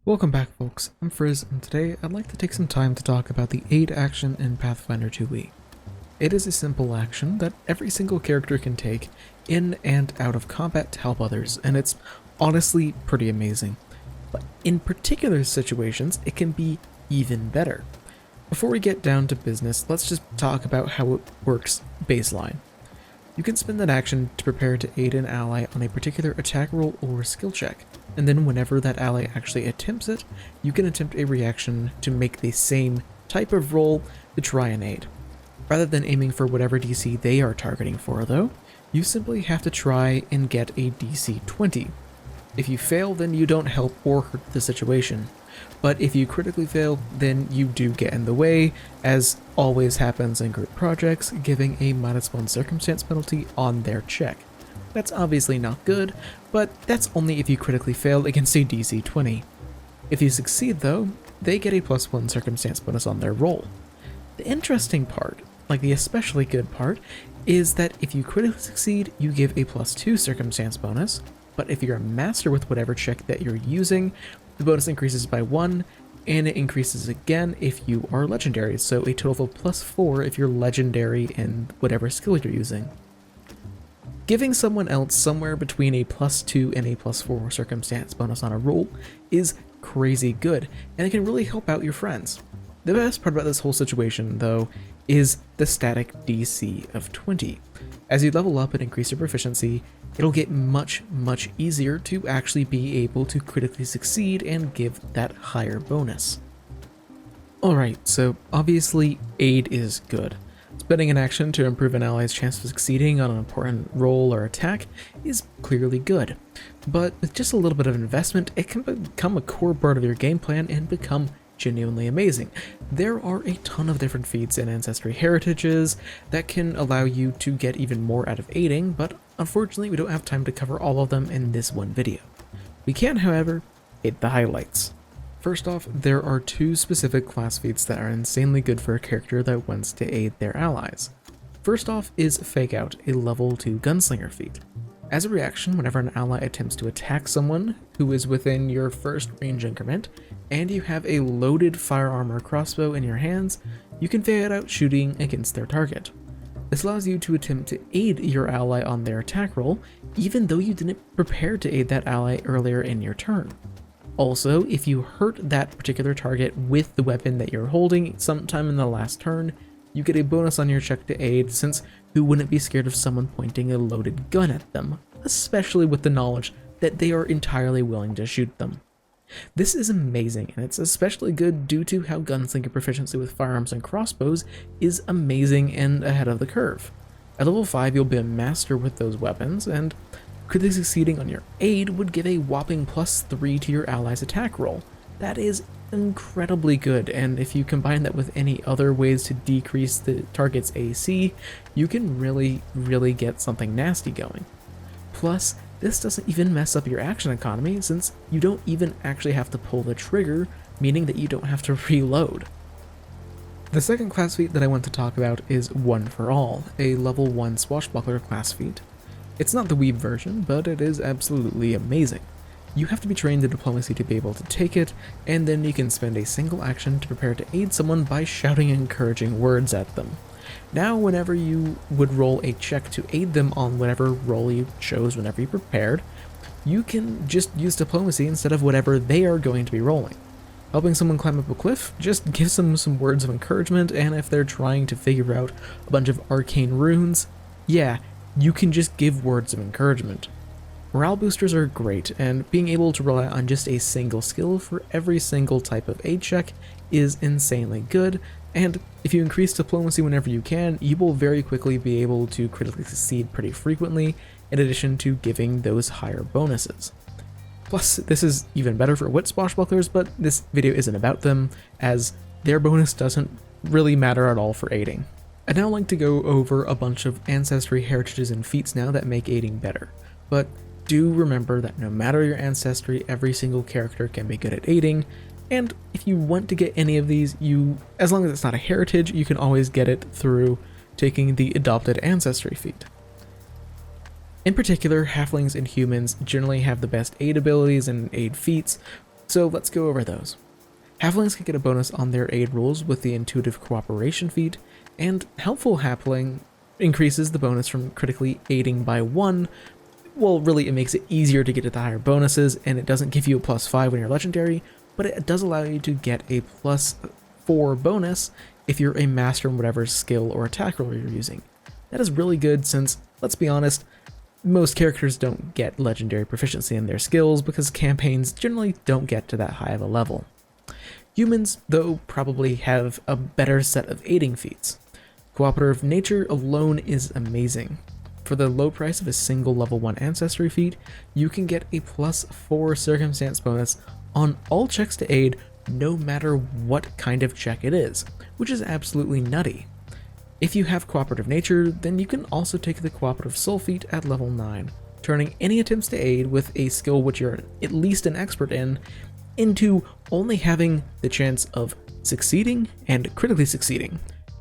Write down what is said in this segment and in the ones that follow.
Welcome back, folks. I'm Frizz, and today I'd like to take some time to talk about the Aid action in Pathfinder 2e. It is a simple action that every single character can take in and out of combat to help others, and it's honestly pretty amazing. But in particular situations, it can be even better. Before we get down to business, let's just talk about how it works baseline. You can spend that action to prepare to aid an ally on a particular attack roll or skill check, and then whenever that ally actually attempts it, you can attempt a reaction to make the same type of roll to try and aid. Rather than aiming for whatever DC they are targeting for though, you simply have to try and get a DC 20. If you fail, then you don't help or hurt the situation. But if you critically fail, then you do get in the way, as always happens in group projects, giving a -1 circumstance penalty on their check. That's obviously not good, but that's only if you critically fail against a DC 20. If you succeed though, they get a +1 circumstance bonus on their roll. The interesting part, like the especially good part, is that if you critically succeed, you give a +2 circumstance bonus, but if you're a master with whatever check that you're using, the bonus increases by 1, and it increases again if you are legendary, so a total of +4 if you're legendary in whatever skill you're using. Giving someone else somewhere between a +2 and a +4 circumstance bonus on a roll is crazy good, and it can really help out your friends. The best part about this whole situation, though, is the static DC of 20. As you level up and increase your proficiency, it'll get much easier to actually be able to critically succeed and give that higher bonus. Alright, so obviously aid is good. Spending an action to improve an ally's chance of succeeding on an important roll or attack is clearly good, but with just a little bit of investment, it can become a core part of your game plan and become genuinely amazing. There are a ton of different feats and ancestry heritages that can allow you to get even more out of aiding, but unfortunately we don't have time to cover all of them in this one video. We can, however, hit the highlights. First off, there are two specific class feats that are insanely good for a character that wants to aid their allies. First off is Fake Out, a level 2 gunslinger feat. As a reaction, whenever an ally attempts to attack someone who is within your first range increment, and you have a loaded firearm or crossbow in your hands, you can fake out shooting against their target. This allows you to attempt to aid your ally on their attack roll, even though you didn't prepare to aid that ally earlier in your turn. Also, if you hurt that particular target with the weapon that you're holding sometime in the last turn, you get a bonus on your check to aid, since who wouldn't be scared of someone pointing a loaded gun at them, especially with the knowledge that they are entirely willing to shoot them. This is amazing, and it's especially good due to how gunslinger proficiency with firearms and crossbows is amazing and ahead of the curve. At level 5 you'll be a master with those weapons, and critically succeeding on your aid would give a whopping +3 to your ally's attack roll. That is incredibly good, and if you combine that with any other ways to decrease the target's AC, you can really get something nasty going. Plus, this doesn't even mess up your action economy, since you don't even actually have to pull the trigger, meaning that you don't have to reload. The second class feat that I want to talk about is One for All, a level 1 swashbuckler class feat. It's not the weeb version, but it is absolutely amazing. You have to be trained in diplomacy to be able to take it, and then you can spend a single action to prepare to aid someone by shouting encouraging words at them. Now, whenever you would roll a check to aid them on whatever roll you chose whenever you prepared, you can just use diplomacy instead of whatever they are going to be rolling. Helping someone climb up a cliff just gives them some words of encouragement, and if they're trying to figure out a bunch of arcane runes, yeah, you can just give words of encouragement. Morale boosters are great, and being able to rely on just a single skill for every single type of aid check is insanely good, and if you increase diplomacy whenever you can, you will very quickly be able to critically succeed pretty frequently, in addition to giving those higher bonuses. Plus, this is even better for wit swashbucklers, but this video isn't about them, as their bonus doesn't really matter at all for aiding. I'd now like to go over a bunch of ancestry heritages and feats now that make aiding better, but do remember that no matter your ancestry, every single character can be good at aiding, and if you want to get any of these, as long as it's not a heritage, you can always get it through taking the adopted ancestry feat. In particular, halflings and humans generally have the best aid abilities and aid feats, So let's go over those. Halflings can get a bonus on their aid rolls with the Intuitive Cooperation feat, and Helpful Halfling increases the bonus from critically aiding by 1. Well, really, it makes it easier to get to the higher bonuses, and it doesn't give you a +5 when you're legendary, but it does allow you to get a +4 bonus if you're a master in whatever skill or attack roll you're using. That is really good since, let's be honest, most characters don't get legendary proficiency in their skills because campaigns generally don't get to that high of a level. Humans, though, probably have a better set of aiding feats. Cooperative nature alone is amazing. For the low price of a single level 1 ancestry feat, you can get a +4 circumstance bonus on all checks to aid, no matter what kind of check it is, which is absolutely nutty. If you have cooperative nature, then you can also take the cooperative soul feat at level 9, turning any attempts to aid with a skill which you're at least an expert in, into only having the chance of succeeding and critically succeeding.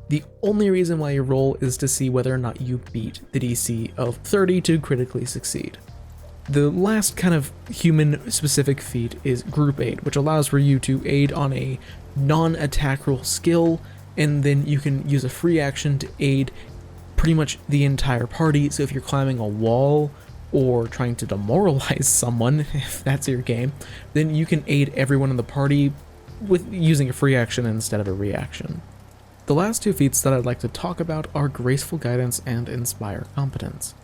The only reason why you roll is to see whether or not you beat the DC of 30 to critically succeed. The last kind of human-specific feat is Group Aid, which allows for you to aid on a non-attack roll skill, and then you can use a free action to aid pretty much the entire party. So if you're climbing a wall or trying to demoralize someone, if that's your game, then you can aid everyone in the party with using a free action instead of a reaction. The last two feats that I'd like to talk about are Graceful Guidance and Inspire Competence.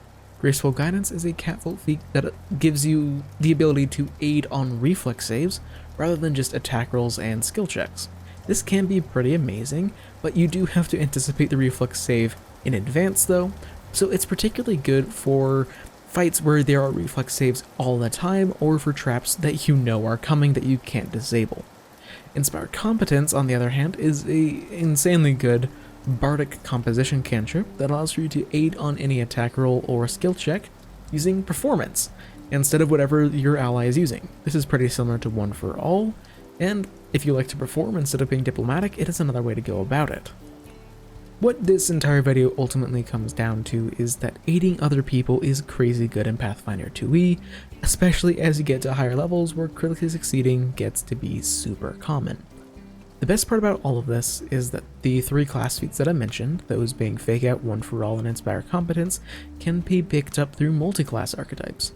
Graceful Guidance is a catfolk feat that gives you the ability to aid on reflex saves rather than just attack rolls and skill checks. This can be pretty amazing, but you do have to anticipate the reflex save in advance though, so it's particularly good for fights where there are reflex saves all the time, or for traps that you know are coming that you can't disable. Inspire Competence, on the other hand, is a insanely good bardic composition cantrip that allows for you to aid on any attack roll or skill check using performance instead of whatever your ally is using. This is pretty similar to One for All, and if you like to perform instead of being diplomatic, it is another way to go about it. What this entire video ultimately comes down to is that aiding other people is crazy good in Pathfinder 2e, especially as you get to higher levels where critically succeeding gets to be super common. The best part about all of this is that the 3 class feats that I mentioned, those being Fake Out, One for All, and Inspire Competence, can be picked up through multi-class archetypes.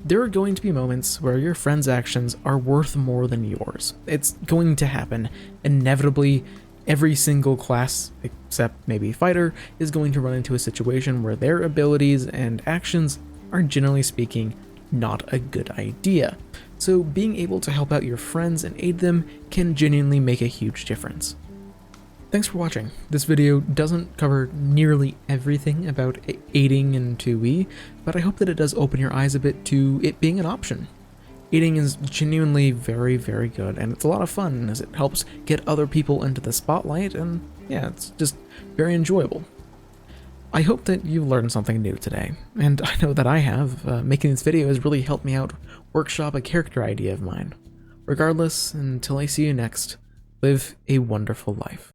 There are going to be moments where your friend's actions are worth more than yours. It's going to happen. Inevitably, every single class, except maybe Fighter, is going to run into a situation where their abilities and actions are, generally speaking, not a good idea. So being able to help out your friends and aid them can genuinely make a huge difference. Thanks for watching. This video doesn't cover nearly everything about aiding in 2e, but I hope that it does open your eyes a bit to it being an option. Aiding is genuinely very, very good, and it's a lot of fun as it helps get other people into the spotlight, and yeah, it's just very enjoyable. I hope that you learned something new today, and I know that I have. Making this video has really helped me out workshop a character idea of mine. Regardless, until I see you next, live a wonderful life.